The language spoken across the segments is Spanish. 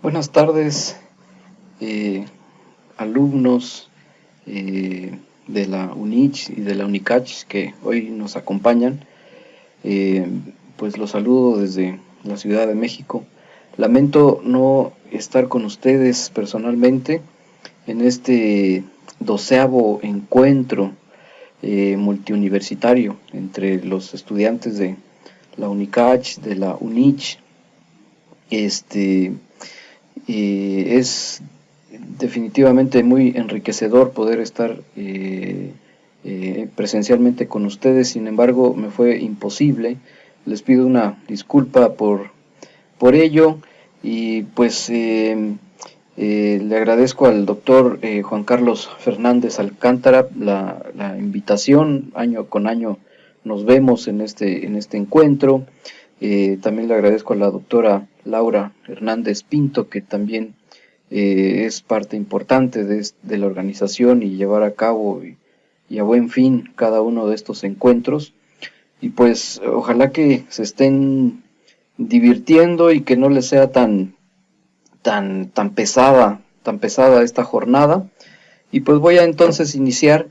Buenas tardes, eh, alumnos de la UNICH y de la UNICACH que hoy nos acompañan. Eh, pues los saludo desde la Ciudad de México. Lamento no estar con ustedes personalmente en este 12º encuentro multiuniversitario entre los estudiantes de la UNICACH, de la UNICH. Es definitivamente muy enriquecedor poder estar presencialmente con ustedes. Sin embargo, me fue imposible. Les pido una disculpa por ello y pues le agradezco al doctor Juan Carlos Fernández Alcántara la invitación. Año con año nos vemos en este encuentro. También le agradezco a la doctora Laura Hernández Pinto, que también es parte importante de la organización y llevar a cabo y a buen fin cada uno de estos encuentros. Y pues ojalá que se estén divirtiendo y que no les sea tan pesada esta jornada. Y pues voy a entonces iniciar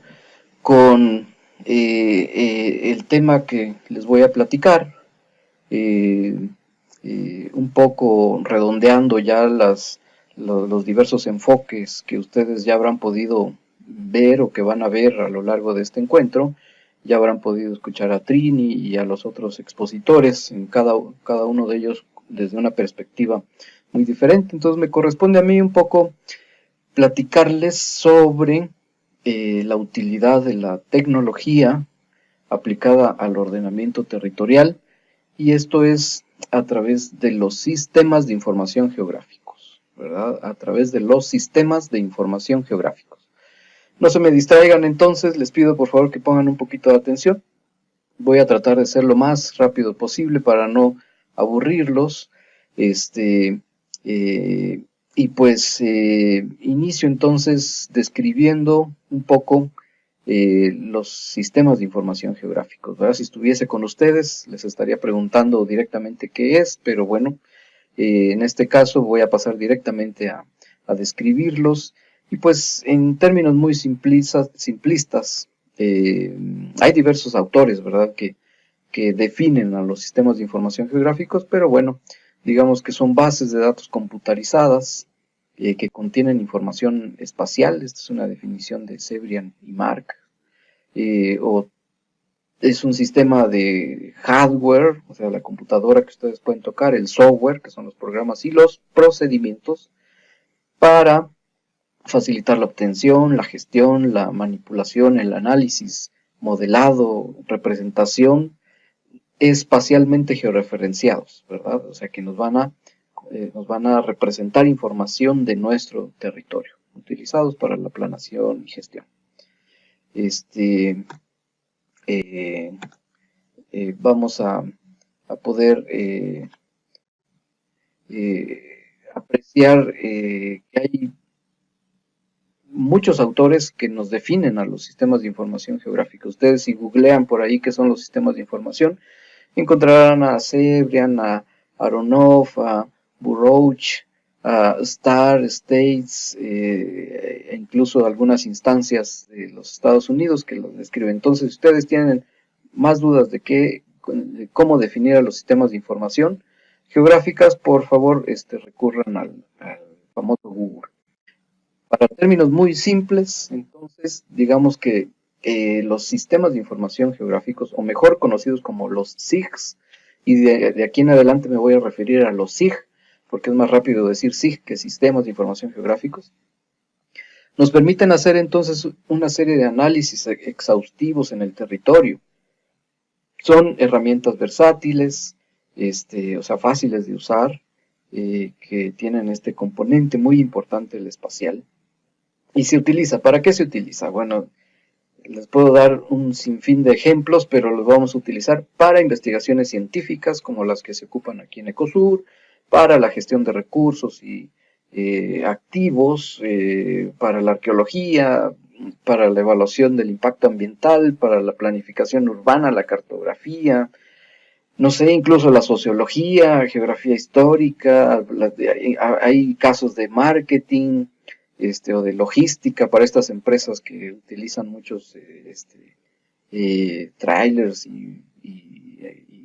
con el tema que les voy a platicar, eh, un poco redondeando ya los diversos enfoques que ustedes ya habrán podido ver o que van a ver a lo largo de este encuentro. Ya habrán podido escuchar a Trini y a los otros expositores, en cada uno de ellos desde una perspectiva muy diferente. Entonces me corresponde a mí un poco platicarles sobre la utilidad de la tecnología aplicada al ordenamiento territorial, y esto es a través de los sistemas de información geográficos, ¿verdad? A través de los sistemas de información geográficos. No se me distraigan entonces, les pido por favor que pongan un poquito de atención. Voy a tratar de ser lo más rápido posible para no aburrirlos. Este, eh, y pues inicio entonces describiendo un poco los sistemas de información geográficos, ¿verdad? Si estuviese con ustedes, les estaría preguntando directamente qué es, pero bueno, en este caso voy a pasar directamente a describirlos. Y pues en términos muy simplistas, hay diversos autores, ¿verdad?, que definen a los sistemas de información geográficos, pero bueno, digamos que son bases de datos computarizadas que contienen información espacial. Esta es una definición de Cebrian y Mark. O es un sistema de hardware, o sea, la computadora que ustedes pueden tocar, el software, que son los programas y los procedimientos para facilitar la obtención, la gestión, la manipulación, el análisis, modelado, representación espacialmente georreferenciados, ¿verdad? O sea, que nos van a representar información de nuestro territorio, utilizados para la planación y gestión. Este, eh, Vamos a poder apreciar que hay muchos autores que nos definen a los sistemas de información geográfica. Ustedes si googlean por ahí qué son los sistemas de información, encontrarán a Cebrian, a Aronoff, a Burroughs, a Star, States, e incluso algunas instancias de los Estados Unidos que los describen. Entonces, si ustedes tienen más dudas de cómo definir a los sistemas de información geográficas, por favor, recurran al famoso Google. Para términos muy simples, entonces, digamos que los sistemas de información geográficos, o mejor conocidos como los SIGs, y de aquí en adelante me voy a referir a los SIG, porque es más rápido decir SIG que sistemas de información geográficos, nos permiten hacer entonces una serie de análisis exhaustivos en el territorio. Son herramientas versátiles, o sea, fáciles de usar, que tienen este componente muy importante, el espacial. Y se utiliza, ¿para qué se utiliza? Bueno, les puedo dar un sinfín de ejemplos, pero los vamos a utilizar para investigaciones científicas como las que se ocupan aquí en Ecosur, para la gestión de recursos y activos, para la arqueología, para la evaluación del impacto ambiental, para la planificación urbana, la cartografía, no sé, incluso la sociología, geografía histórica, hay casos de marketing, o de logística para estas empresas que utilizan muchos, trailers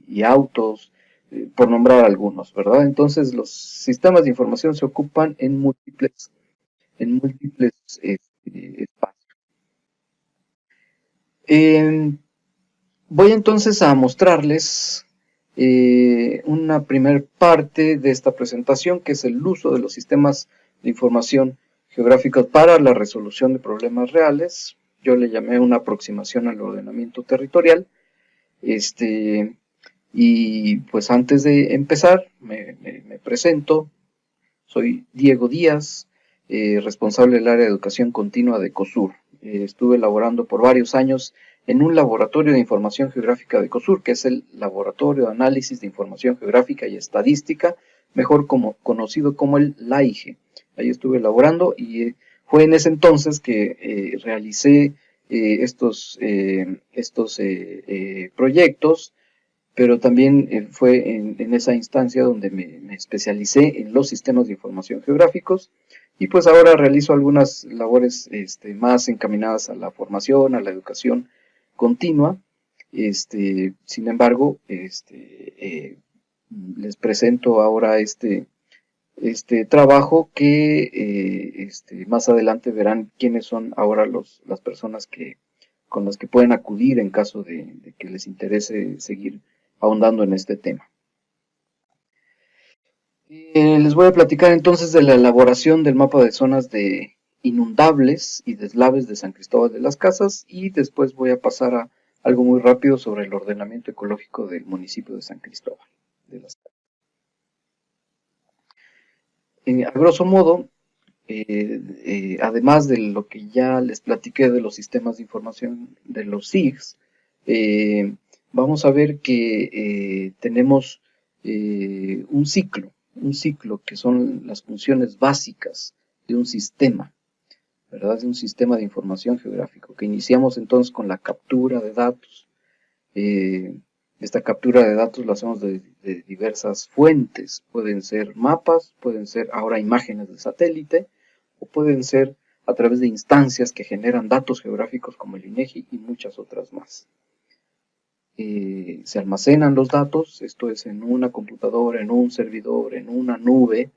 y autos, por nombrar algunos, ¿verdad? Entonces los sistemas de información se ocupan en múltiples espacios. Voy entonces a mostrarles una primer parte de esta presentación, que es el uso de los sistemas de información geográficos para la resolución de problemas reales. Yo le llamé una aproximación al ordenamiento territorial. Y pues antes de empezar, me presento. Soy Diego Díaz, responsable del área de educación continua de COSUR. Estuve laborando por varios años en un laboratorio de información geográfica de COSUR, que es el Laboratorio de Análisis de Información Geográfica y Estadística, mejor conocido como el LAIGE. Ahí estuve laborando y fue en ese entonces que realicé estos proyectos, pero también fue en esa instancia donde me especialicé en los sistemas de información geográficos, y pues ahora realizo algunas labores más encaminadas a la formación, a la educación continua. Sin embargo, les presento ahora este trabajo que más adelante verán quiénes son ahora las personas con las que pueden acudir en caso de que les interese seguir ahondando en este tema. Les voy a platicar entonces de la elaboración del mapa de zonas de inundables y deslaves de San Cristóbal de las Casas, y después voy a pasar a algo muy rápido sobre el ordenamiento ecológico del municipio de San Cristóbal de las Casas. A grosso modo, además de lo que ya les platiqué de los sistemas de información de los SIGs, vamos a ver que tenemos un ciclo que son las funciones básicas de un sistema, ¿verdad? De un sistema de información geográfico, que iniciamos entonces con la captura de datos. Esta captura de datos la hacemos de diversas fuentes. Pueden ser mapas, pueden ser ahora imágenes de satélite, o pueden ser a través de instancias que generan datos geográficos como el INEGI y muchas otras más. Se almacenan los datos, esto es en una computadora, en un servidor, en una nube.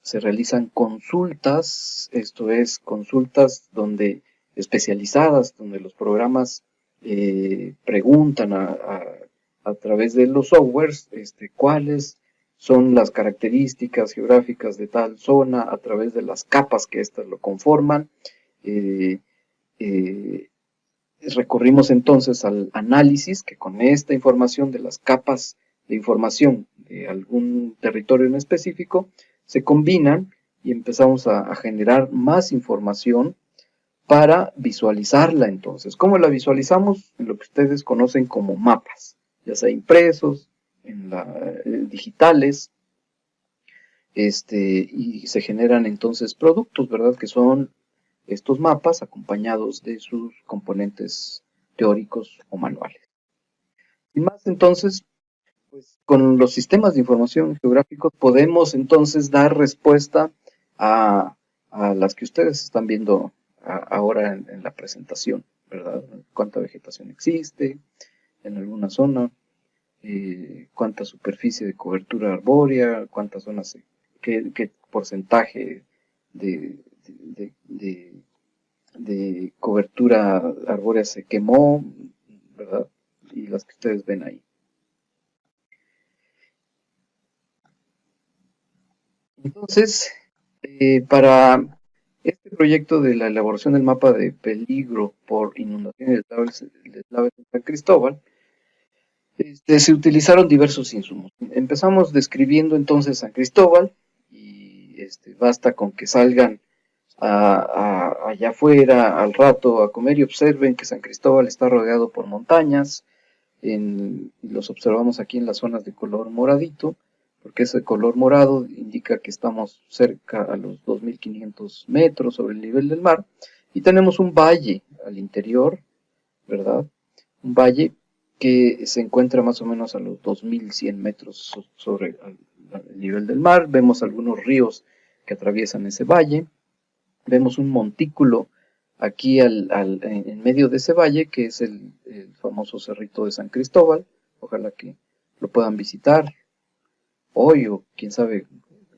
Se realizan consultas, esto es consultas especializadas, donde los programas preguntan a través de los softwares cuáles son las características geográficas de tal zona a través de las capas que éstas lo conforman. Recurrimos entonces al análisis, que con esta información de las capas de información de algún territorio en específico se combinan y empezamos a generar más información para visualizarla entonces. ¿Cómo la visualizamos? En lo que ustedes conocen como mapas, ya sea impresos, digitales, y se generan entonces productos, ¿verdad? Que son estos mapas acompañados de sus componentes teóricos o manuales. Sin más, entonces, pues con los sistemas de información geográficos podemos entonces dar respuesta a las que ustedes están viendo ahora en la presentación, ¿verdad? Cuánta vegetación existe en alguna zona, cuánta superficie de cobertura arbórea, cuántas zonas, qué porcentaje de cobertura arbórea se quemó, ¿verdad? Y las que ustedes ven ahí. Entonces, para este proyecto de la elaboración del mapa de peligro por inundación y deslaves en San Cristóbal, se utilizaron diversos insumos. Empezamos describiendo entonces San Cristóbal, y basta con que salgan allá afuera al rato a comer y observen que San Cristóbal está rodeado por montañas. Los observamos aquí en las zonas de color moradito, porque ese color morado indica que estamos cerca a los 2.500 metros sobre el nivel del mar, y tenemos un valle al interior, ¿verdad? Un valle que se encuentra más o menos a los 2100 metros sobre el nivel del mar. Vemos algunos ríos que atraviesan ese valle. Vemos un montículo aquí en medio de ese valle, que es el famoso Cerrito de San Cristóbal. Ojalá que lo puedan visitar hoy o quién sabe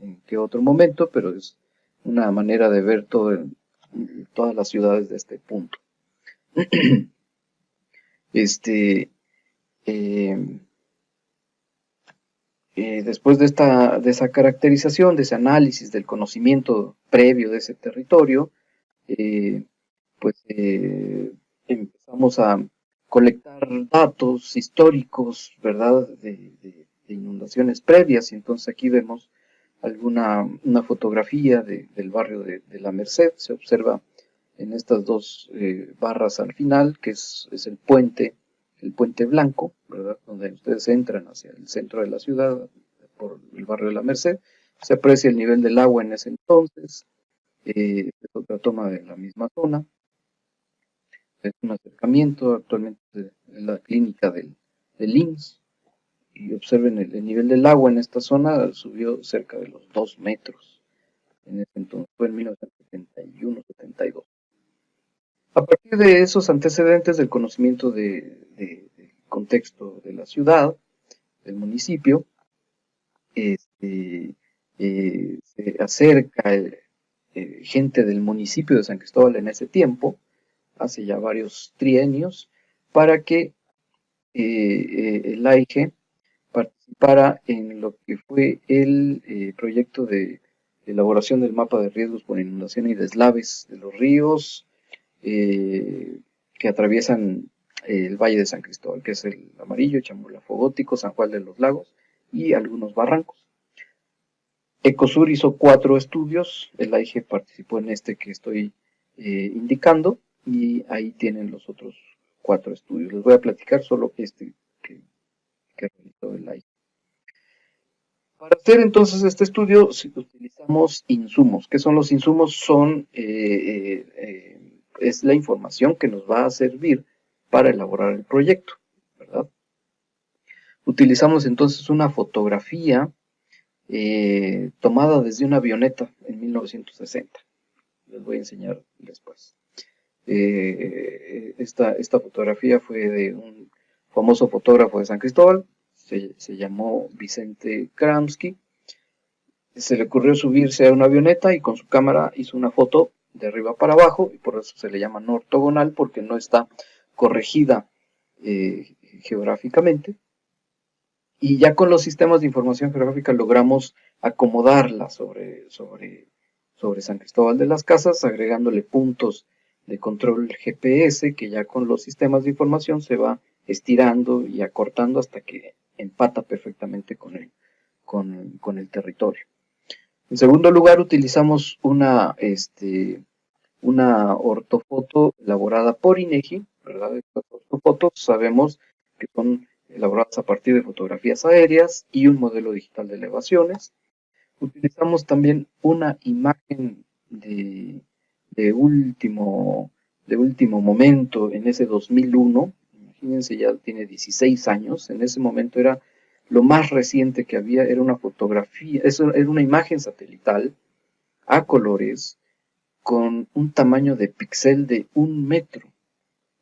en qué otro momento, pero es una manera de ver todas las ciudades de este punto. Eh, Después de esa caracterización, de ese análisis del conocimiento previo de ese territorio, pues empezamos a colectar datos históricos, ¿verdad?, de inundaciones previas, y entonces aquí vemos una fotografía del barrio de La Merced. Se observa en estas dos barras al final, que es el puente blanco, ¿verdad?, donde ustedes entran hacia el centro de la ciudad por el barrio de La Merced. Se aprecia el nivel del agua en ese entonces. Es otra toma de la misma zona. Es un acercamiento actualmente en la clínica del IMSS. Y observen el nivel del agua en esta zona subió cerca de los 2 metros. En ese entonces fue en 1971-72. A partir de esos antecedentes del conocimiento del contexto de la ciudad, del municipio, se acerca gente del municipio de San Cristóbal en ese tiempo, hace ya varios trienios, para que el AIGE participara en lo que fue el proyecto de elaboración del mapa de riesgos por inundación y deslaves de los ríos que atraviesan el Valle de San Cristóbal, que es el Amarillo, Chamulafo Gótico, San Juan de los Lagos y algunos barrancos. Ecosur hizo 4 estudios, el AIGE participó en este que estoy indicando, y ahí tienen los otros 4 estudios. Les voy a platicar solo este que realizó el AIGE. Para hacer entonces este estudio utilizamos insumos. ¿Qué son los insumos? Es la información que nos va a servir para elaborar el proyecto, ¿verdad? Utilizamos entonces una fotografía tomada desde una avioneta en 1960. Les voy a enseñar después. Esta fotografía fue de un famoso fotógrafo de San Cristóbal, se llamó Vicente Kramsky. Se le ocurrió subirse a una avioneta y con su cámara hizo una foto de arriba para abajo, y por eso se le llama no ortogonal, porque no está corregida geográficamente. Y ya con los sistemas de información geográfica logramos acomodarla sobre San Cristóbal de las Casas, agregándole puntos de control GPS, que ya con los sistemas de información se va estirando y acortando hasta que empata perfectamente con el territorio. En segundo lugar, utilizamos una ortofoto elaborada por INEGI, ¿verdad? Estas ortofotos sabemos que son elaboradas a partir de fotografías aéreas y un modelo digital de elevaciones. Utilizamos también una imagen de último momento en ese 2001. Imagínense, ya tiene 16 años. En ese momento era lo más reciente que había, era una fotografía, era una imagen satelital a colores con un tamaño de píxel de 1 metro.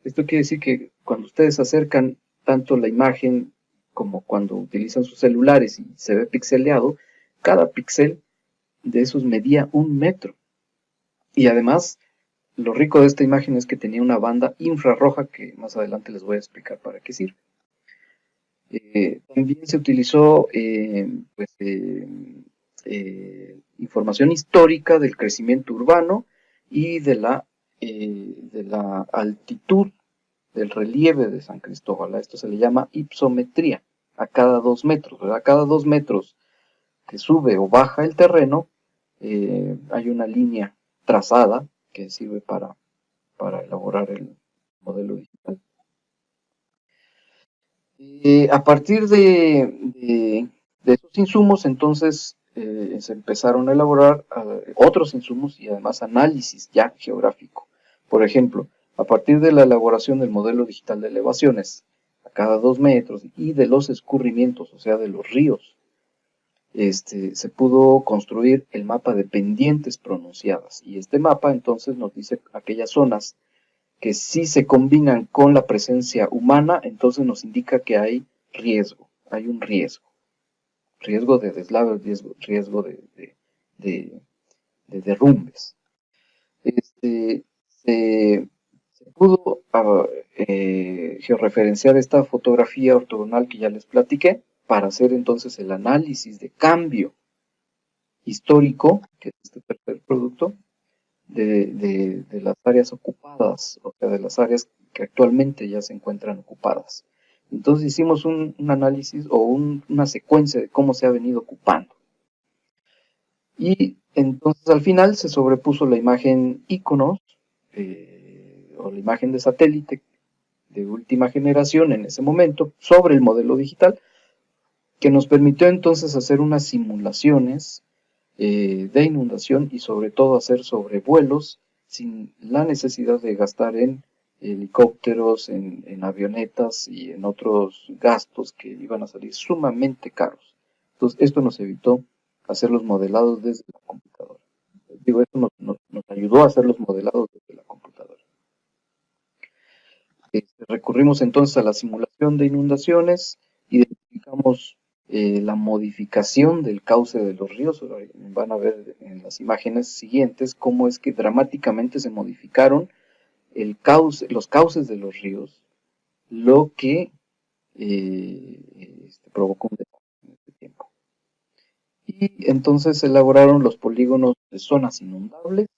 Esto quiere decir que cuando ustedes acercan tanto la imagen como cuando utilizan sus celulares y se ve pixeleado, cada píxel de esos medía 1 metro. Y además, lo rico de esta imagen es que tenía una banda infrarroja que más adelante les voy a explicar para qué sirve. También se utilizó información histórica del crecimiento urbano y de la altitud del relieve de San Cristóbal. A esto se le llama ipsometría, a cada 2 metros, ¿verdad? A cada 2 metros que sube o baja el terreno, hay una línea trazada que sirve para elaborar el modelo digital. A partir de esos insumos, entonces, se empezaron a elaborar otros insumos y además análisis ya geográfico. Por ejemplo, a partir de la elaboración del modelo digital de elevaciones, cada 2 metros, y de los escurrimientos, o sea, de los ríos, se pudo construir el mapa de pendientes pronunciadas. Y este mapa entonces nos dice aquellas zonas que si se combinan con la presencia humana, entonces nos indica que hay riesgo, hay un riesgo de deslave, riesgo de derrumbes. Se pudo georreferenciar esta fotografía ortogonal que ya les platiqué para hacer entonces el análisis de cambio histórico, que es este tercer producto, de las áreas ocupadas, o sea, de las áreas que actualmente ya se encuentran ocupadas. Entonces hicimos un análisis o una secuencia de cómo se ha venido ocupando. Y entonces al final se sobrepuso la imagen iconos, o la imagen de satélite de última generación en ese momento, sobre el modelo digital, que nos permitió entonces hacer unas simulaciones de inundación y sobre todo hacer sobrevuelos sin la necesidad de gastar en helicópteros, en avionetas y en otros gastos que iban a salir sumamente caros. Entonces esto nos evitó hacer los modelados desde la computadora. Digo, esto nos ayudó a hacer los modelados desde la computadora. Recurrimos entonces a la simulación de inundaciones, identificamos la modificación del cauce de los ríos. Van a ver en las imágenes siguientes cómo es que dramáticamente se modificaron los cauces de los ríos, lo que provocó un desastre en este tiempo. Y entonces se elaboraron los polígonos de zonas inundables,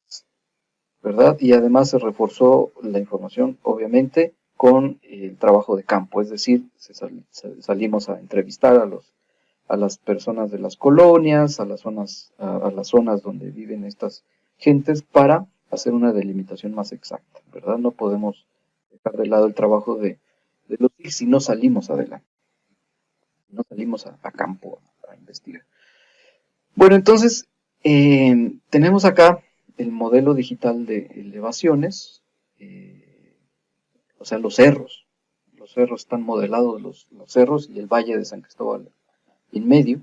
¿verdad? Y además se reforzó la información, obviamente, con el trabajo de campo, es decir, salimos a entrevistar a las personas de las colonias, a las zonas donde viven estas gentes para hacer una delimitación más exacta, ¿verdad? No podemos dejar de lado el trabajo de los TIC si no salimos adelante, no salimos a campo a investigar. Bueno, entonces tenemos acá el modelo digital de elevaciones, o sea, los cerros. Los cerros están modelados, los cerros y el valle de San Cristóbal en medio,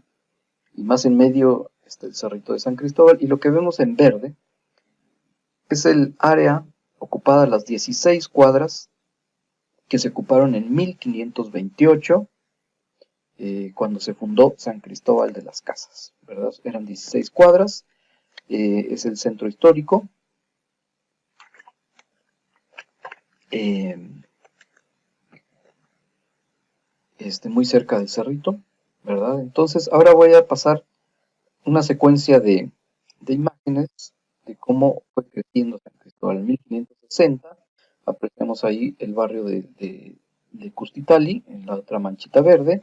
y más en medio está el cerrito de San Cristóbal, y lo que vemos en verde es el área ocupada, las 16 cuadras que se ocuparon en 1528, cuando se fundó San Cristóbal de las Casas, ¿verdad? Eran 16 cuadras, es el centro histórico. Muy cerca del cerrito, ¿verdad? Entonces ahora voy a pasar una secuencia de imágenes de cómo fue creciendo San Cristóbal en 1560. Apreciamos ahí el barrio de Custitali, en la otra manchita verde.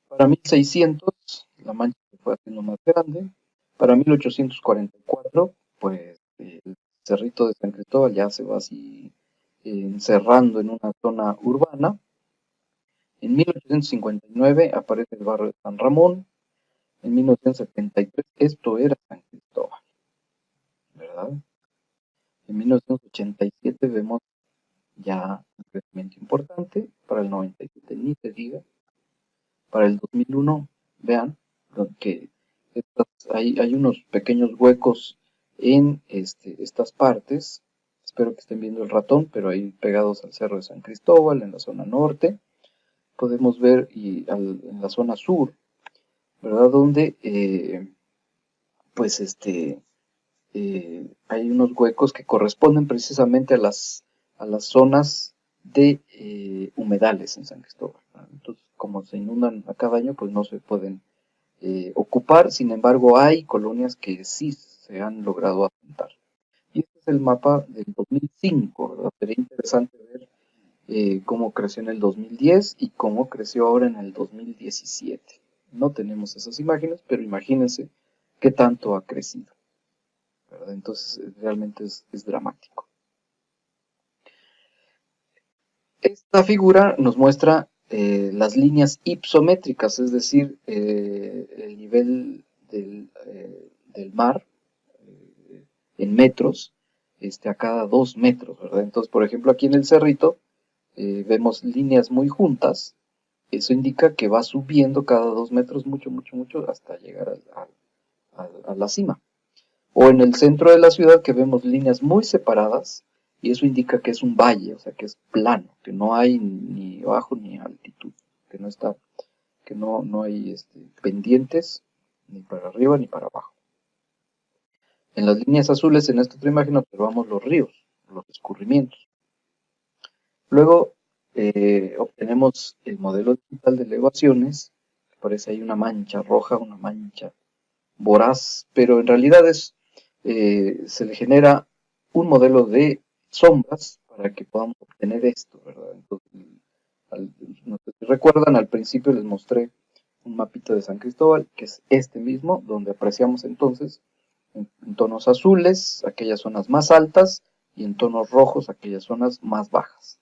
Para 1600, la mancha se fue haciendo más grande. Para 1844, pues el cerrito de San Cristóbal ya se va así encerrando en una zona urbana. En 1859 aparece el barrio de San Ramón. En 1973 esto era San Cristóbal, ¿verdad? En 1987 vemos ya un crecimiento importante. Para el 97 ni se diga. Para el 2001, vean que hay unos pequeños huecos en estas partes. Espero que estén viendo el ratón, pero ahí pegados al cerro de San Cristóbal, en la zona norte. Podemos ver en la zona sur, ¿verdad? Donde hay unos huecos que corresponden precisamente a las zonas de humedales en San Cristóbal, ¿no? Entonces, como se inundan a cada año, pues no se pueden ocupar. Sin embargo, hay colonias que sí se han logrado asentar. Y este es el mapa del 2005, ¿verdad? Sería interesante ver cómo creció en el 2010 y cómo creció ahora en el 2017. No tenemos esas imágenes, pero imagínense qué tanto ha crecido, ¿verdad? Entonces realmente es dramático. Esta figura nos muestra las líneas hipométricas, es decir, el nivel del mar en metros a cada 2 metros, ¿verdad? Entonces, por ejemplo, aquí en el cerrito vemos líneas muy juntas. Eso indica que va subiendo cada 2 metros mucho, mucho, mucho hasta llegar a la cima. O en el centro de la ciudad que vemos líneas muy separadas y eso indica que es un valle, o sea que es plano, que no hay ni bajo ni altitud, que no está, que no hay pendientes ni para arriba ni para abajo. En las líneas azules en esta otra imagen observamos los ríos, los escurrimientos. Luego obtenemos el modelo digital de elevaciones. Aparece ahí una mancha roja, una mancha voraz, pero en realidad se le genera un modelo de sombras para que podamos obtener esto, ¿verdad? Entonces, no sé si recuerdan, al principio les mostré un mapita de San Cristóbal, que es este mismo, donde apreciamos entonces en tonos azules aquellas zonas más altas y en tonos rojos aquellas zonas más bajas.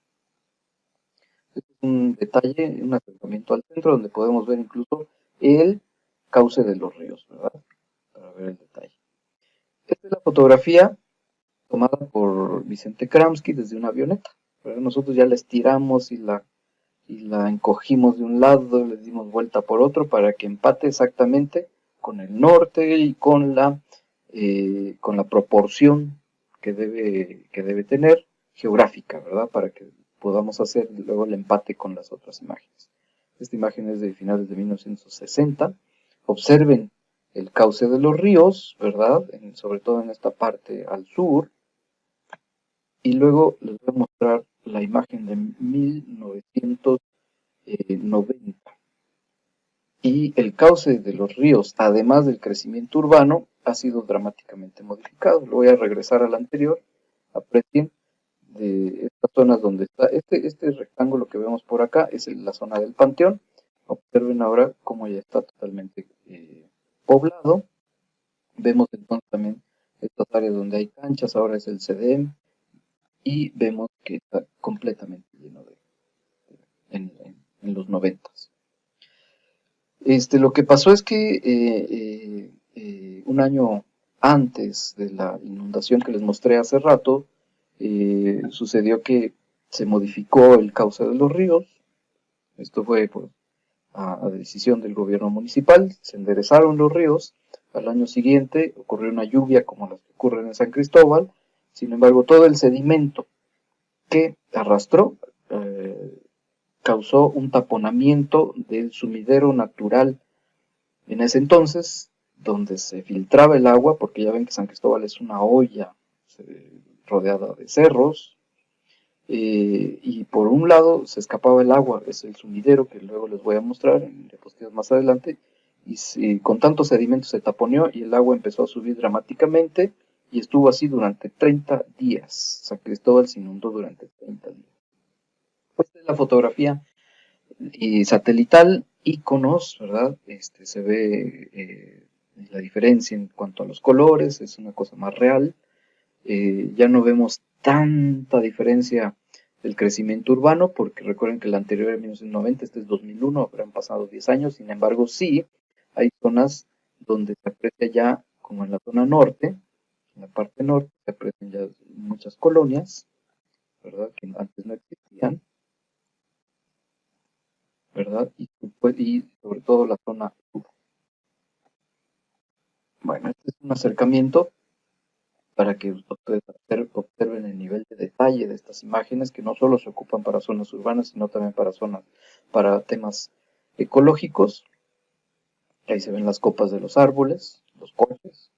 Este es un detalle, un acercamiento al centro donde podemos ver incluso el cauce de los ríos, ¿verdad? Para ver el detalle. Esta es la fotografía tomada por Vicente Kramsky desde una avioneta. ¿Verdad? Nosotros ya la estiramos y la encogimos de un lado, le dimos vuelta por otro para que empate exactamente con el norte y con la proporción que debe tener geográfica, ¿verdad? Para que podamos hacer luego el empate con las otras imágenes. Esta imagen es de finales de 1960. Observen el cauce de los ríos, ¿verdad? Sobre todo en esta parte al sur. Y luego les voy a mostrar la imagen de 1990. Y el cauce de los ríos, además del crecimiento urbano, ha sido dramáticamente modificado. Lo voy a regresar al anterior. Aprecien de estas zonas donde está este rectángulo que vemos por acá, es la zona del Panteón. Observen ahora cómo ya está totalmente poblado. Vemos entonces también estas áreas donde hay canchas, ahora es el CDM, y vemos que está completamente lleno en los 90s. Lo que pasó es que un año antes de la inundación que les mostré hace rato, sucedió que se modificó el cauce de los ríos. Esto fue pues, a decisión del gobierno municipal, se enderezaron los ríos. Al año siguiente ocurrió una lluvia como las que ocurren en San Cristóbal. Sin embargo, todo el sedimento que arrastró causó un taponamiento del sumidero natural en ese entonces, donde se filtraba el agua, porque ya ven que San Cristóbal es una olla rodeada de cerros, y por un lado se escapaba el agua, es el sumidero que luego les voy a mostrar en diapositivas más adelante, y con tanto sedimento se taponeó y el agua empezó a subir dramáticamente y estuvo así durante 30 días. San Cristóbal se inundó durante 30 días. Esta es la fotografía satelital, iconos, ¿verdad? Se ve la diferencia en cuanto a los colores, es una cosa más real. Ya no vemos tanta diferencia del crecimiento urbano, porque recuerden que el anterior era 1990, este es 2001, habrán pasado 10 años, sin embargo sí, hay zonas donde se aprecia ya, como en la zona norte, en la parte norte se aprecian ya muchas colonias, ¿verdad? Que antes no existían, ¿verdad? Y sobre todo la zona sur. Bueno, este es un acercamiento para que ustedes observen el nivel de detalle de estas imágenes que no solo se ocupan para zonas urbanas, sino también para temas ecológicos. Ahí se ven las copas de los árboles, los coches,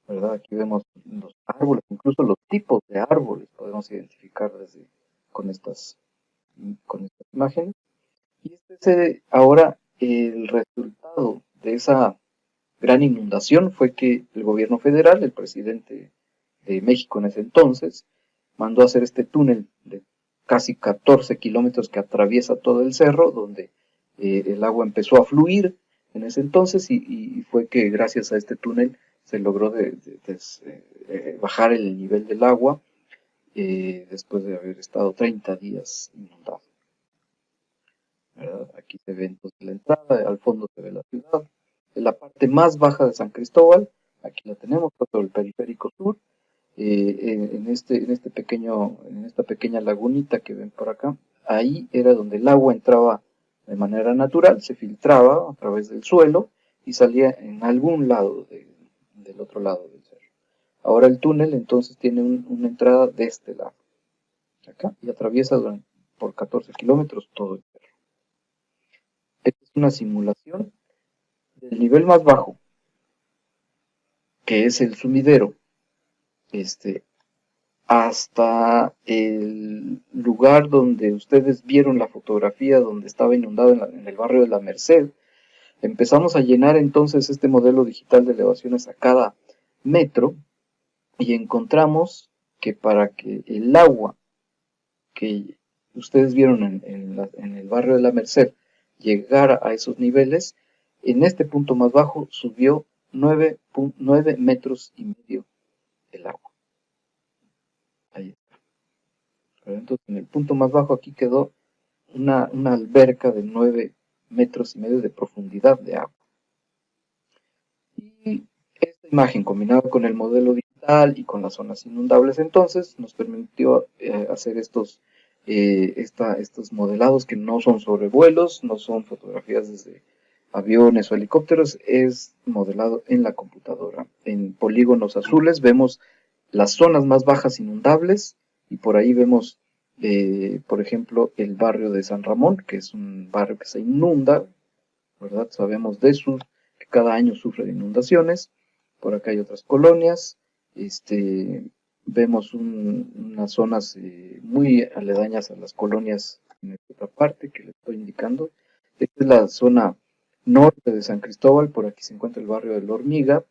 ¿verdad? Aquí vemos los árboles, incluso los tipos de árboles podemos identificar con estas, con estas imágenes. Y este es ahora el resultado de esa gran inundación fue que el gobierno federal, el presidente de México en ese entonces, mandó a hacer este túnel de casi 14 kilómetros que atraviesa todo el cerro, donde el agua empezó a fluir en ese entonces y fue que gracias a este túnel se logró bajar el nivel del agua después de haber estado 30 días inundado. ¿Verdad? Aquí se ve entonces la entrada, al fondo se ve la ciudad. En la parte más baja de San Cristóbal, aquí la tenemos, todo el periférico sur, en esta pequeña lagunita que ven por acá, ahí era donde el agua entraba de manera natural, se filtraba a través del suelo y salía en algún lado del otro lado del cerro. Ahora el túnel entonces tiene una entrada de este lado, acá, y atraviesa por 14 kilómetros todo el cerro. Esta es una simulación del nivel más bajo, que es el sumidero, este, hasta el lugar donde ustedes vieron la fotografía donde estaba inundado en el barrio de la Merced. Empezamos a llenar entonces este modelo digital de elevaciones a cada metro y encontramos que para que el agua que ustedes vieron en el barrio de la Merced llegara a esos niveles, en este punto más bajo subió 9 metros y medio el agua. Ahí está. Entonces, en el punto más bajo aquí quedó una alberca de 9 metros y medio de profundidad de agua. Y esta imagen combinada con el modelo digital y con las zonas inundables entonces nos permitió hacer estos modelados que no son sobrevuelos, no son fotografías desde aviones o helicópteros, es modelado en la computadora. En polígonos azules vemos las zonas más bajas inundables y por ahí vemos, por ejemplo, el barrio de San Ramón, que es un barrio que se inunda, ¿verdad? Sabemos de eso, que cada año sufre de inundaciones. Por acá hay otras colonias. Vemos unas zonas muy aledañas a las colonias en esta otra parte que les estoy indicando. Esta es la zona norte de San Cristóbal, por aquí se encuentra el barrio de La Hormiga,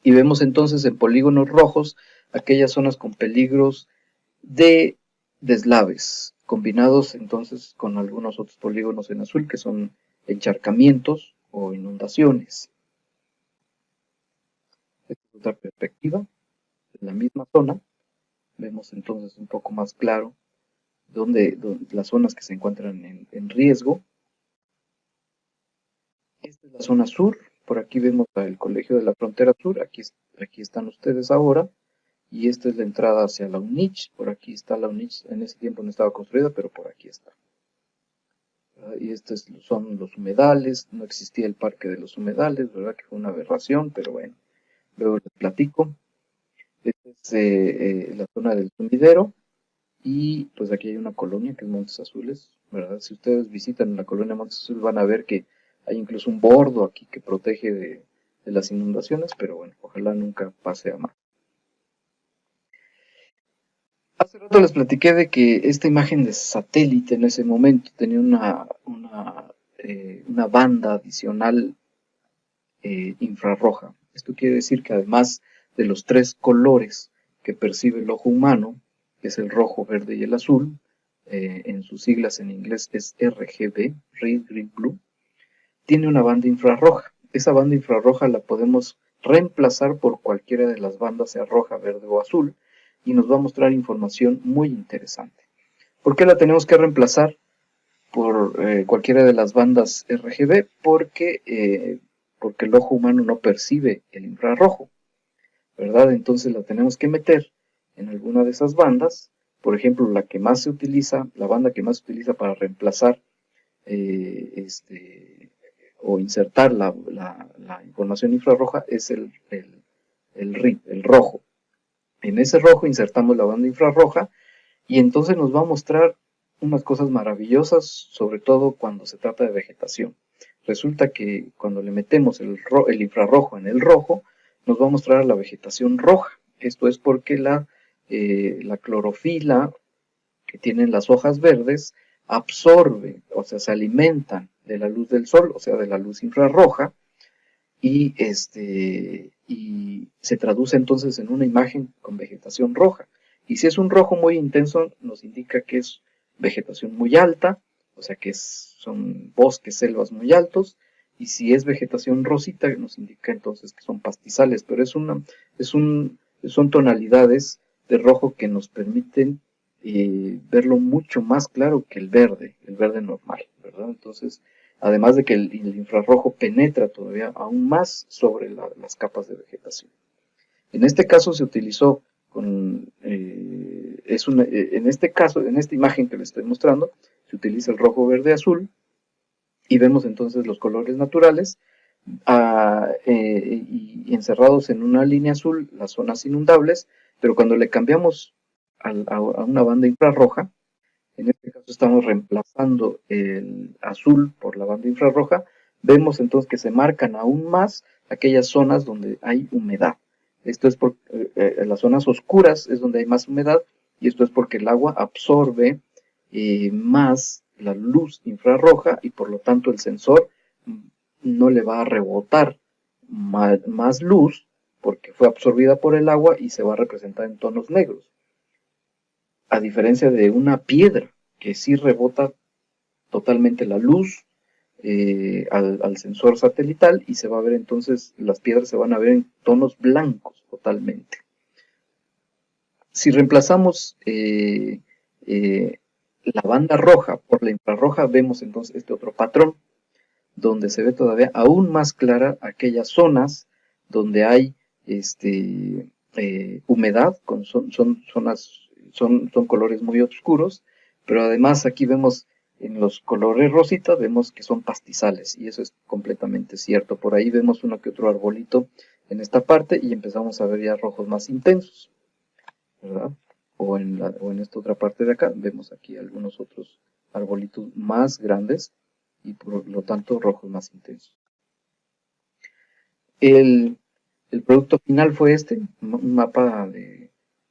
y vemos entonces en polígonos rojos aquellas zonas con peligros de deslaves, combinados entonces con algunos otros polígonos en azul que son encharcamientos o inundaciones. Esta es otra perspectiva de la misma zona. Vemos entonces un poco más claro donde las zonas que se encuentran en riesgo. Esta es la zona sur, por aquí vemos el Colegio de la Frontera Sur, aquí están ustedes ahora, y esta es la entrada hacia la UNICH, por aquí está la UNICH, en ese tiempo no estaba construida, pero por aquí está. Y estos son los humedales, no existía el parque de los humedales, ¿verdad? Que fue una aberración, pero bueno, luego les platico. Esta es la zona del sumidero, y pues aquí hay una colonia que es Montes Azules, ¿verdad? Si ustedes visitan la colonia Montes Azules van a ver que hay incluso un bordo aquí que protege de las inundaciones, pero bueno, ojalá nunca pase a más. Hace rato les platiqué de que esta imagen de satélite en ese momento tenía una banda adicional infrarroja. Esto quiere decir que además de los 3 colores que percibe el ojo humano, que es el rojo, verde y el azul, en sus siglas en inglés es RGB, Red, Green, Blue, tiene una banda infrarroja. Esa banda infrarroja la podemos reemplazar por cualquiera de las bandas, sea roja, verde o azul, y nos va a mostrar información muy interesante. ¿Por qué la tenemos que reemplazar por cualquiera de las bandas RGB? Porque el ojo humano no percibe el infrarrojo, ¿verdad? Entonces la tenemos que meter en alguna de esas bandas. Por ejemplo, la banda que más se utiliza para reemplazar o insertar la información infrarroja es el RIB, el rojo. En ese rojo insertamos la banda infrarroja y entonces nos va a mostrar unas cosas maravillosas, sobre todo cuando se trata de vegetación. Resulta que cuando le metemos el infrarrojo en el rojo, nos va a mostrar la vegetación roja. Esto es porque la clorofila que tienen las hojas verdes absorbe, o sea, se alimentan de la luz del sol, o sea, de la luz infrarroja, y se traduce entonces en una imagen con vegetación roja. Y si es un rojo muy intenso, nos indica que es vegetación muy alta, o sea que son bosques, selvas muy altos, y si es vegetación rosita, nos indica entonces que son pastizales, pero son tonalidades de rojo que nos permiten verlo mucho más claro que el verde normal, ¿verdad? Entonces, además de que el infrarrojo penetra todavía aún más sobre las capas de vegetación. En este caso se utilizó en este caso, en esta imagen que les estoy mostrando, se utiliza el rojo, verde, azul, y vemos entonces los colores naturales, y encerrados en una línea azul las zonas inundables, pero cuando le cambiamos a una banda infrarroja, en este caso estamos reemplazando el azul por la banda infrarroja, vemos entonces que se marcan aún más aquellas zonas donde hay humedad. Esto es porque en las zonas oscuras es donde hay más humedad, y esto es porque el agua absorbe más la luz infrarroja, y por lo tanto el sensor no le va a rebotar más luz porque fue absorbida por el agua y se va a representar en tonos negros. A diferencia de una piedra que sí rebota totalmente la luz al sensor satelital, y se va a ver entonces, las piedras se van a ver en tonos blancos totalmente. Si reemplazamos la banda roja por la infrarroja, vemos entonces este otro patrón, donde se ve todavía aún más clara aquellas zonas donde hay humedad, son colores muy oscuros, pero además aquí vemos en los colores rositas, vemos que son pastizales, y eso es completamente cierto. Por ahí vemos uno que otro arbolito en esta parte, y empezamos a ver ya rojos más intensos, ¿verdad? O en esta otra parte de acá, vemos aquí algunos otros arbolitos más grandes, y por lo tanto rojos más intensos. El producto final fue un mapa de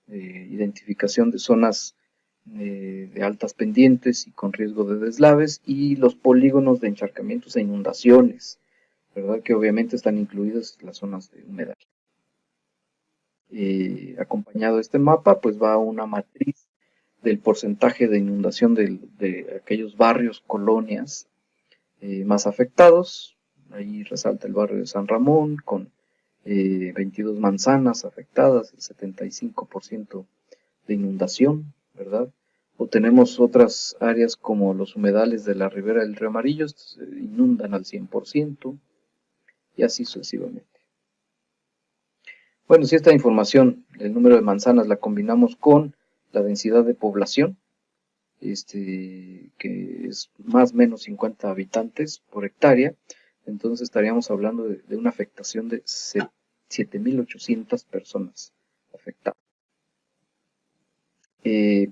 identificación de zonas de altas pendientes y con riesgo de deslaves, y los polígonos de encharcamientos e inundaciones, ¿verdad? Que obviamente están incluidas las zonas de humedad. Acompañado de este mapa, pues va una matriz del porcentaje de inundación de aquellos barrios, colonias más afectados. Ahí resalta el barrio de San Ramón con 22 manzanas afectadas, el 75% de inundación, ¿verdad? O tenemos otras áreas como los humedales de la ribera del Río Amarillo, estos se inundan al 100%, y así sucesivamente. Bueno, si esta información, el número de manzanas, la combinamos con la densidad de población, que es más o menos 50 habitantes por hectárea, entonces estaríamos hablando de una afectación de 7.800 personas afectadas.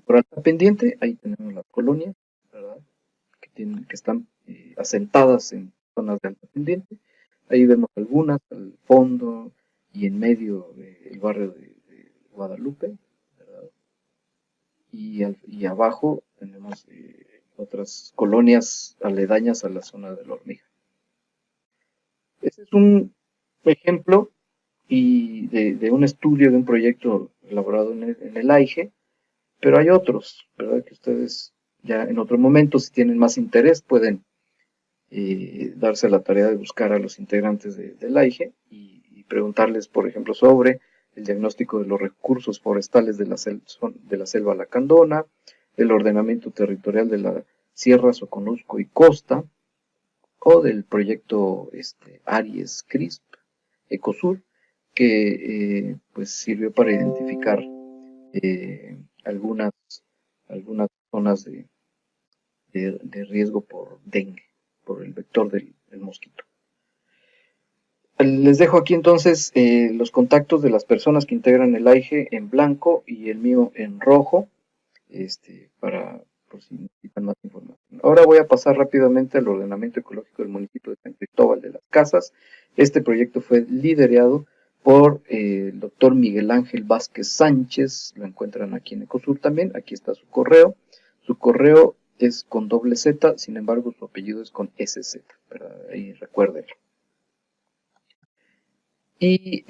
Por alta pendiente, ahí tenemos las colonias, ¿verdad? Que están asentadas en zonas de alta pendiente. Ahí vemos algunas al fondo y en medio del barrio de Guadalupe, ¿verdad? Y abajo tenemos otras colonias aledañas a la zona de La Hormiga. Este es un ejemplo de un estudio, de un proyecto elaborado en el AIGE, pero hay otros, ¿verdad? Que ustedes ya en otro momento, si tienen más interés, pueden darse la tarea de buscar a los integrantes del AIGE y preguntarles, por ejemplo, sobre el diagnóstico de los recursos forestales de la selva lacandona, el ordenamiento territorial de la Sierra, Soconusco y Costa, o del proyecto Aries CRISP Ecosur, que pues sirvió para identificar algunas zonas de riesgo por dengue, por el vector del mosquito. Les dejo aquí entonces los contactos de las personas que integran el AIGE en blanco y el mío en rojo, por si necesitan más información. Ahora voy a pasar rápidamente al ordenamiento ecológico del municipio de San Cristóbal de las Casas. Este proyecto fue liderado por el doctor Miguel Ángel Vázquez Sánchez, lo encuentran aquí en Ecosur también, aquí está su correo. Su correo es con doble Z, sin embargo su apellido es con SZ, ¿verdad? Ahí recuérdenlo. Y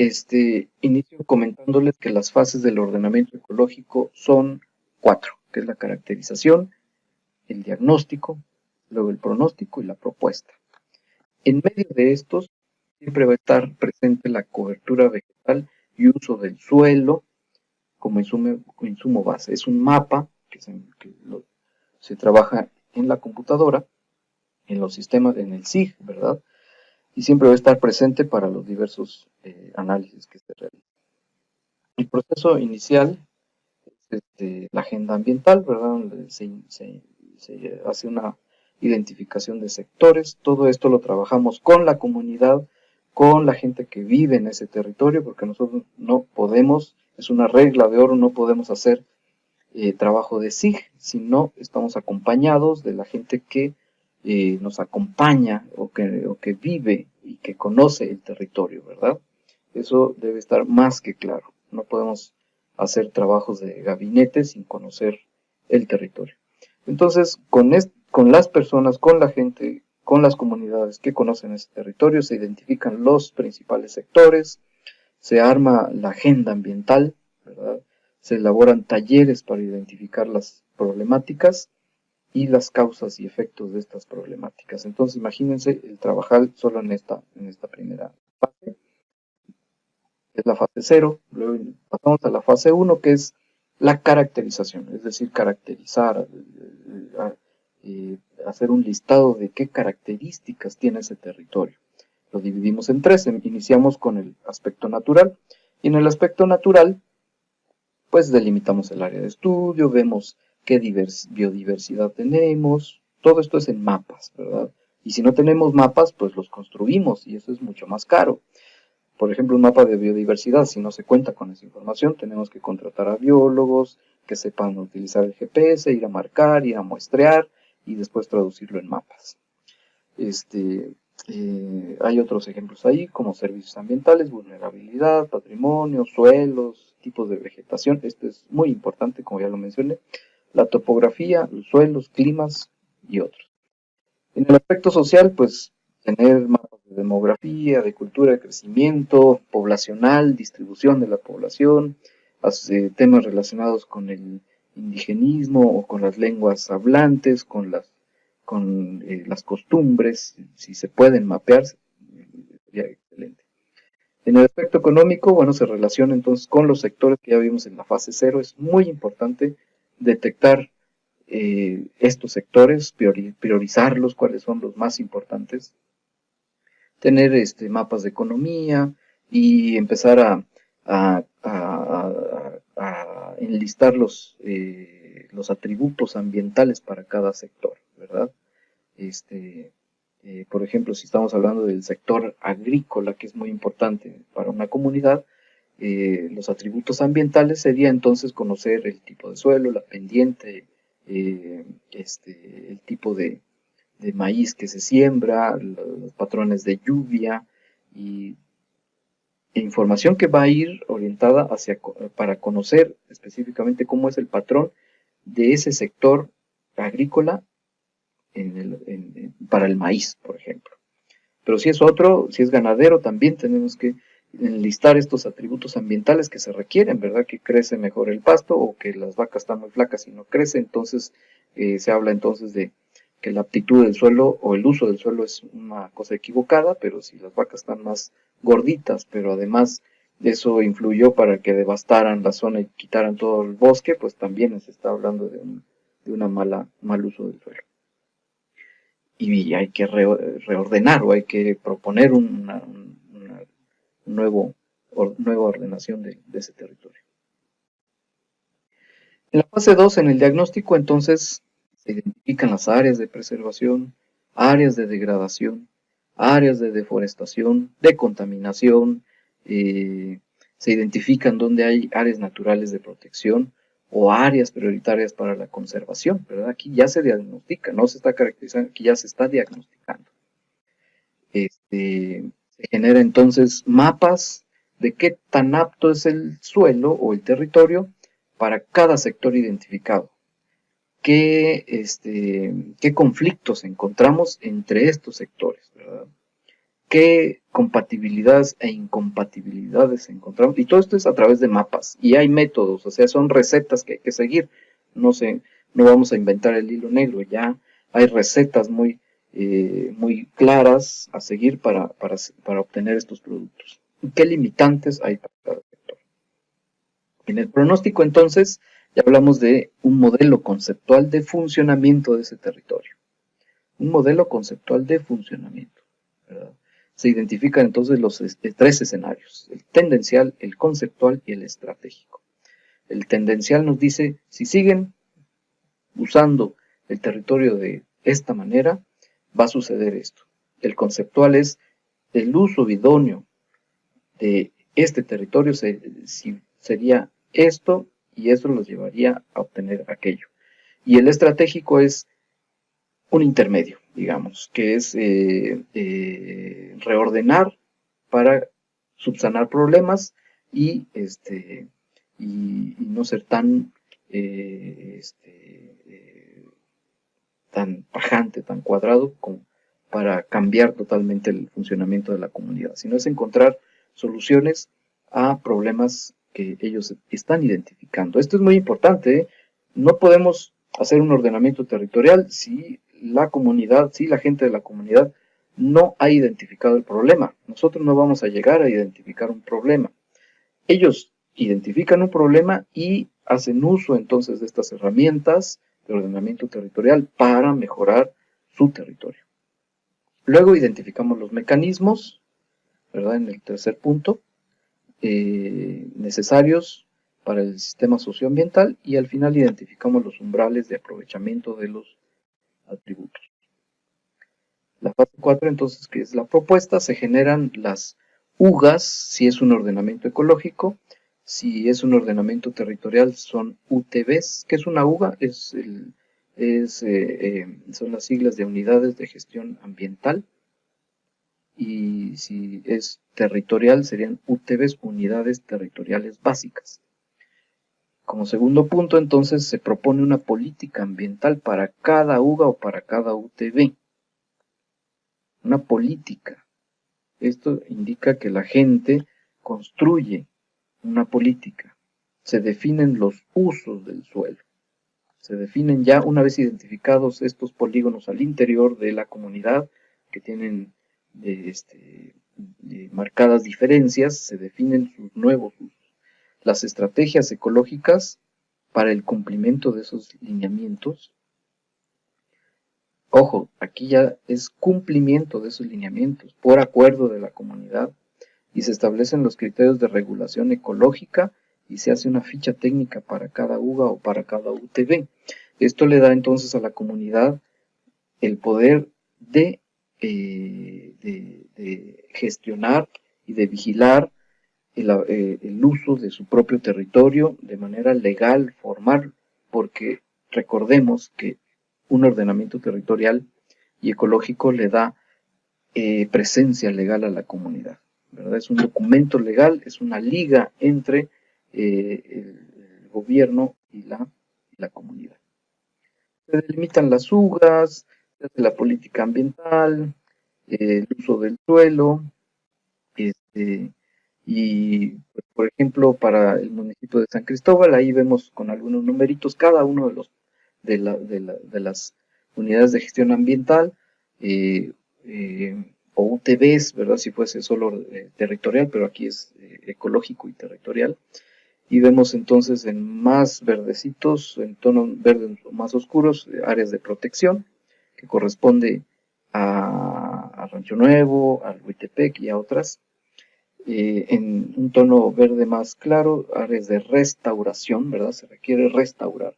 inicio comentándoles que las fases del ordenamiento ecológico son 4, que es la caracterización, el diagnóstico, luego el pronóstico y la propuesta. En medio de estos siempre va a estar presente la cobertura vegetal y uso del suelo como insumo base. Es un mapa que se trabaja en la computadora, en los sistemas, en el SIG, ¿verdad? Y siempre va a estar presente para los diversos análisis que se realizan. El proceso inicial es la agenda ambiental, ¿verdad? Donde se hace una identificación de sectores. Todo esto lo trabajamos con la comunidad, con la gente que vive en ese territorio, porque nosotros no podemos, es una regla de oro, no podemos hacer trabajo de SIG, sino estamos acompañados de la gente que nos acompaña o que vive y que conoce el territorio, ¿verdad? Eso debe estar más que claro. No podemos hacer trabajos de gabinete sin conocer el territorio. Entonces, con las personas, con la gente, con las comunidades que conocen ese territorio, se identifican los principales sectores, se arma la agenda ambiental, ¿verdad? Se elaboran talleres para identificar las problemáticas y las causas y efectos de estas problemáticas. Entonces, imagínense el trabajar solo en esta primera fase, que es la fase cero. Luego pasamos a la fase 1, que es la caracterización, es decir, caracterizar, hacer un listado de qué características tiene ese territorio. Lo dividimos en tres. Iniciamos con el aspecto natural, y en el aspecto natural pues delimitamos el área de estudio, vemos qué biodiversidad tenemos, todo esto es en mapas, ¿verdad? Y si no tenemos mapas, pues los construimos y eso es mucho más caro. Por ejemplo, un mapa de biodiversidad, si no se cuenta con esa información, tenemos que contratar a biólogos que sepan utilizar el GPS, ir a marcar, ir a muestrear y después traducirlo en mapas. Hay otros ejemplos ahí, como servicios ambientales, vulnerabilidad, patrimonio, suelos, tipos de vegetación. Esto es muy importante, como ya lo mencioné. La topografía, los suelos, climas y otros. En el aspecto social, pues tener mapas de demografía, de cultura, de crecimiento, poblacional, distribución de la población, temas relacionados con el indigenismo o con las lenguas hablantes, con las costumbres, si se pueden mapear, sería excelente. En el aspecto económico, bueno, se relaciona entonces con los sectores que ya vimos en la fase cero. Es muy importante detectar estos sectores, priorizarlos, cuáles son los más importantes, tener mapas de economía y empezar a enlistar los atributos ambientales para cada sector, ¿verdad? Por ejemplo, si estamos hablando del sector agrícola, que es muy importante para una comunidad, los atributos ambientales sería entonces conocer el tipo de suelo, la pendiente, el tipo de maíz que se siembra, los patrones de lluvia y información que va a ir orientada para conocer específicamente cómo es el patrón de ese sector agrícola para el maíz, por ejemplo. Pero si es si es ganadero, también tenemos que enlistar estos atributos ambientales que se requieren, ¿verdad? Que crece mejor el pasto o que las vacas están muy flacas y no crece. Entonces se habla entonces de que la aptitud del suelo o el uso del suelo es una cosa equivocada, pero si las vacas están más gorditas, pero además eso influyó para que devastaran la zona y quitaran todo el bosque, pues también se está hablando de una mal uso del suelo. Y hay que reordenar o hay que proponer una nueva ordenación de ese territorio. En la fase 2, en el diagnóstico, entonces se identifican las áreas de preservación, áreas de degradación, áreas de deforestación, de contaminación, se identifican dónde hay áreas naturales de protección o áreas prioritarias para la conservación, ¿verdad? Aquí ya se diagnostica, no se está caracterizando, aquí ya se está diagnosticando. Se genera entonces mapas de qué tan apto es el suelo o el territorio para cada sector identificado. ¿Qué conflictos encontramos entre estos sectores, ¿verdad? ¿Qué compatibilidades e incompatibilidades encontramos? Y todo esto es a través de mapas. Y hay métodos, o sea, son recetas que hay que seguir. No vamos a inventar el hilo negro, ya hay recetas muy claras a seguir para obtener estos productos. ¿Qué limitantes hay para cada sector? En el pronóstico, entonces, ya hablamos de un modelo conceptual de funcionamiento de ese territorio. Un modelo conceptual de funcionamiento, ¿verdad? se identifican entonces los tres escenarios: el tendencial, el conceptual y el estratégico. El tendencial nos dice, si siguen usando el territorio de esta manera, va a suceder esto. El conceptual es el uso idóneo de este territorio sería esto, y esto los llevaría a obtener aquello. Y el estratégico es un intermedio, digamos, que es reordenar para subsanar problemas y, y no ser tan, tan tajante, tan cuadrado como para cambiar totalmente el funcionamiento de la comunidad, sino es encontrar soluciones a problemas que ellos están identificando. Esto es muy importante, ¿eh? No podemos hacer un ordenamiento territorial si la comunidad, si la gente de la comunidad no ha identificado el problema. Nosotros no vamos a llegar a identificar un problema. Ellos identifican un problema y hacen uso entonces de estas herramientas de ordenamiento territorial para mejorar su territorio. Luego identificamos los mecanismos, ¿verdad? En el tercer punto, necesarios para el sistema socioambiental, y al final identificamos los umbrales de aprovechamiento de los atributos. La fase 4, entonces, que es la propuesta, se generan las UGAs, si es un ordenamiento ecológico. Si es un ordenamiento territorial, son UTBs. ¿Qué es una UGA? Son las siglas de unidades de gestión ambiental. Y si es territorial, serían UTBs, unidades territoriales básicas. Como segundo punto, entonces, se propone una política ambiental para cada UGA o para cada UTB. Una política. Esto indica que la gente construye una política. Se definen los usos del suelo. Se definen ya, una vez identificados estos polígonos al interior de la comunidad, que tienen marcadas diferencias, se definen sus nuevos usos. Las estrategias ecológicas para el cumplimiento de esos lineamientos. Ojo, aquí ya es cumplimiento de esos lineamientos por acuerdo de la comunidad, y se establecen los criterios de regulación ecológica y se hace una ficha técnica para cada UGA o para cada UTB. Esto le da entonces a la comunidad el poder de gestionar y de vigilar el uso de su propio territorio de manera legal, formal, porque recordemos que un ordenamiento territorial y ecológico le da presencia legal a la comunidad, ¿verdad? Es un documento legal, es una liga entre el gobierno y la comunidad. Se delimitan las UGAs, se hace la política ambiental, el uso del suelo, y por ejemplo para el municipio de San Cristóbal, ahí vemos con algunos numeritos cada uno de las unidades de gestión ambiental, o UTBs, ¿verdad? Si fuese solo territorial, pero aquí es ecológico y territorial. Y vemos entonces en más verdecitos, en tonos verdes más oscuros, áreas de protección, que corresponde a Rancho Nuevo, al Huitepec y a otras. En un tono verde más claro, áreas de restauración, ¿verdad? Se requiere restaurar.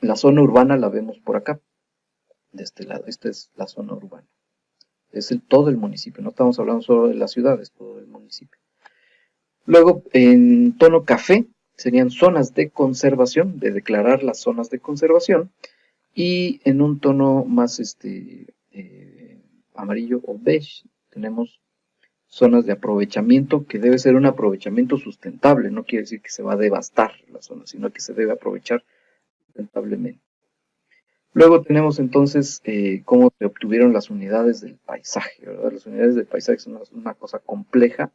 La zona urbana la vemos por acá, de este lado. Esta es la zona urbana. Es todo el municipio, no estamos hablando solo de la ciudad, es todo el municipio. Luego, en tono café, serían zonas de conservación, de declarar las zonas de conservación. Y en un tono más amarillo o beige, tenemos zonas de aprovechamiento, que debe ser un aprovechamiento sustentable. No quiere decir que se va a devastar la zona, sino que se debe aprovechar sustentablemente. Luego tenemos entonces cómo se obtuvieron las unidades del paisaje, ¿verdad? Las unidades del paisaje son una cosa compleja,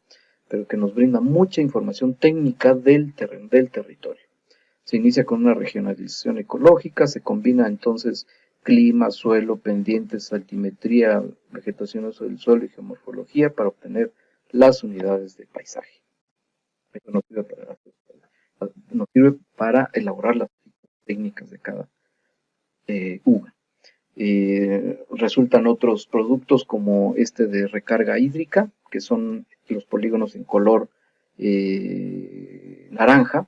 pero que nos brinda mucha información técnica del territorio. Se inicia con una regionalización ecológica, se combina entonces clima, suelo, pendientes, altimetría, vegetación, uso del suelo y geomorfología para obtener las unidades de paisaje. Esto nos sirve para elaborar las técnicas de cada UGA. Resultan otros productos como este de recarga hídrica, que son los polígonos en color naranja.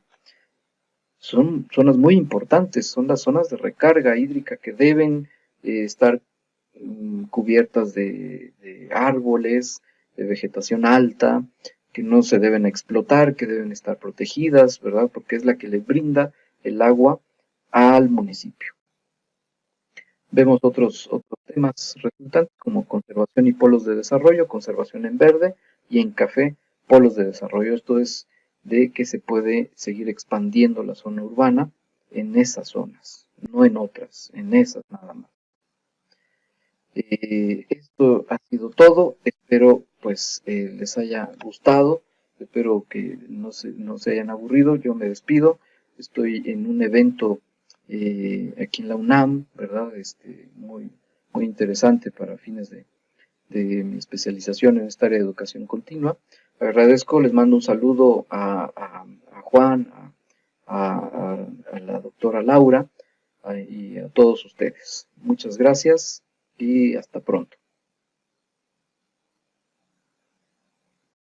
Son zonas muy importantes, son las zonas de recarga hídrica que deben estar cubiertas de árboles, de vegetación alta, que no se deben explotar, que deben estar protegidas, ¿verdad? Porque es la que le brinda el agua al municipio. Vemos otros temas resultantes como conservación y polos de desarrollo, conservación en verde y en café, polos de desarrollo. Esto es de que se puede seguir expandiendo la zona urbana en esas zonas, no en otras, en esas nada más. Esto ha sido todo, espero pues les haya gustado, espero que no se hayan aburrido, yo me despido, estoy en un evento aquí en la UNAM, ¿verdad? Muy interesante para fines de mi especialización en esta área de educación continua. Agradezco, les mando un saludo a Juan, a la doctora Laura y a todos ustedes. Muchas gracias y hasta pronto.